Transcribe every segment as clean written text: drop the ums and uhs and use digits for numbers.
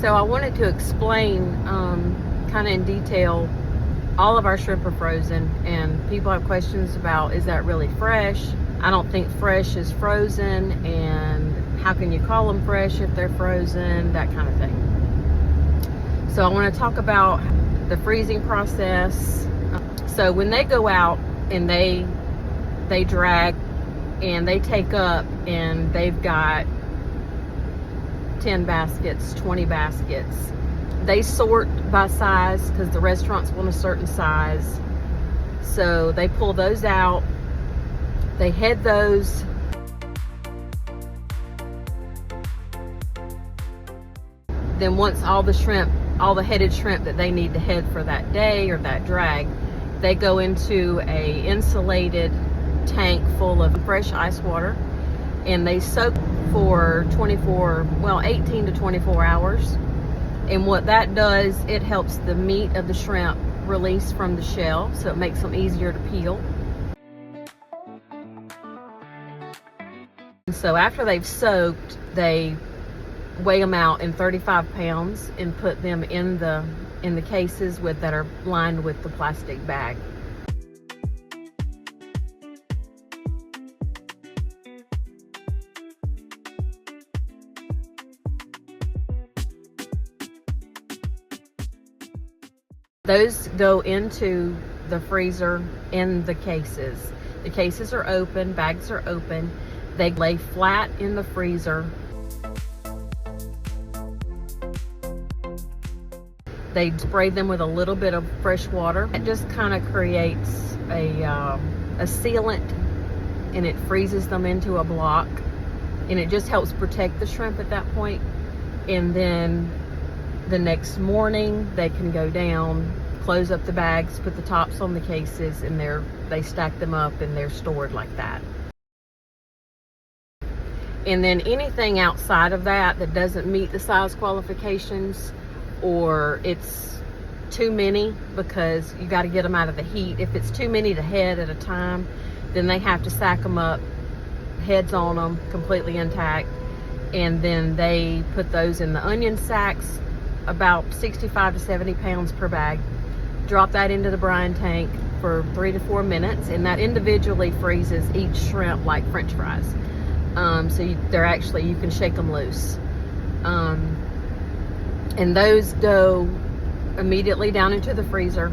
So I wanted to explain kind of in detail, all of our shrimp are frozen, and people have questions about, is that really fresh? I don't think fresh is frozen, and how can you call them fresh if they're frozen, that kind of thing. So I want to talk about the freezing process. So when they go out and they drag and they take up, and they've got 10 baskets, 20 baskets, they sort by size because the restaurants want a certain size. So they pull those out, they head those. Then once all the headed shrimp that they need to head for that day or that drag, they go into a insulated tank full of fresh ice water, and they soak for 18 to 24 hours. And what that does, it helps the meat of the shrimp release from the shell, so it makes them easier to peel. So after they've soaked, they weigh them out in 35 pounds and put them in the cases that are lined with the plastic bag. Those go into the freezer in the cases. The cases are open, bags are open. They lay flat in the freezer. They spray them with a little bit of fresh water. It just kind of creates a sealant, and it freezes them into a block, and it just helps protect the shrimp at that point. And then the next morning they can go down, close up the bags, put the tops on the cases, and they stack them up and they're stored like that. And then anything outside of that doesn't meet the size qualifications, or it's too many, because you got to get them out of the heat. If it's too many to head at a time, then they have to sack them up, heads on them, completely intact, and then they put those in the onion sacks, about 65 to 70 pounds per bag. Drop that into the brine tank for 3 to 4 minutes, and that individually freezes each shrimp like French fries. So you can shake them loose. And those go immediately down into the freezer.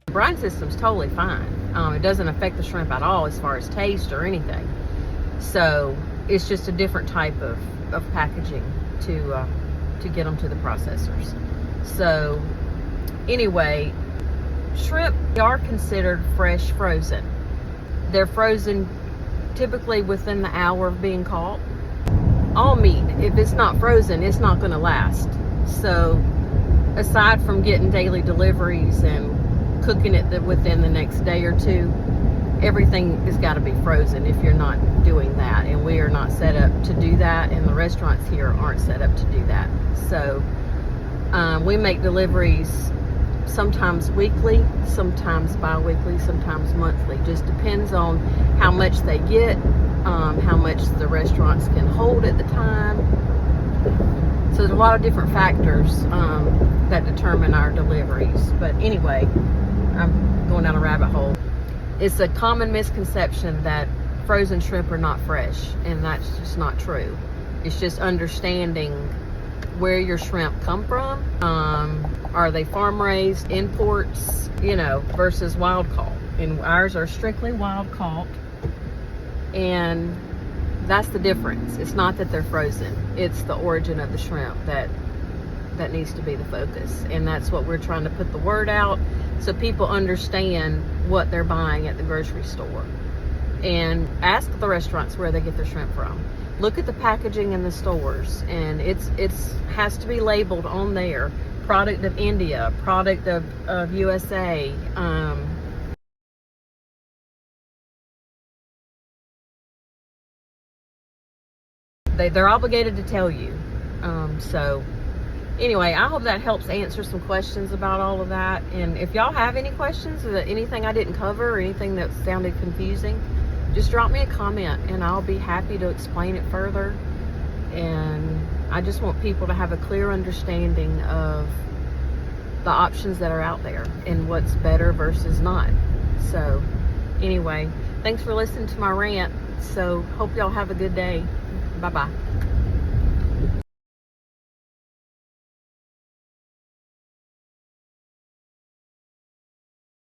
The brine system's totally fine. It doesn't affect the shrimp at all as far as taste or anything. So it's just a different type of packaging to get them to the processors. So anyway, shrimp are considered fresh frozen. They're frozen typically within the hour of being caught. All meat, if it's not frozen, it's not going to last. So aside from getting daily deliveries and cooking it within the next day or two, everything has got to be frozen if you're not doing that. And we are not set up to do that, and the restaurants here aren't set up to do that. So we make deliveries sometimes weekly, sometimes bi-weekly, sometimes monthly. Just depends on how much they get, how much the restaurants can hold at the time. So there's a lot of different factors that determine our deliveries. But anyway, I'm going down a rabbit hole. It's a common misconception that frozen shrimp are not fresh, and that's just not true. It's just understanding where your shrimp come from. Are they farm raised, imports, versus wild caught? And ours are strictly wild caught, and that's the difference. It's not that they're frozen, it's the origin of the shrimp that needs to be the focus. And that's what we're trying to put the word out, so people understand what they're buying at the grocery store. And ask the restaurants where they get their shrimp from. Look at the packaging in the stores, and it's has to be labeled on there: product of India, product of USA. They're obligated to tell you. So Anyway, I hope that helps answer some questions about all of that. And if y'all have any questions, anything I didn't cover or anything that sounded confusing, just drop me a comment and I'll be happy to explain it further. And I just want people to have a clear understanding of the options that are out there and what's better versus not. So anyway, thanks for listening to my rant. So hope y'all have a good day. Bye-bye.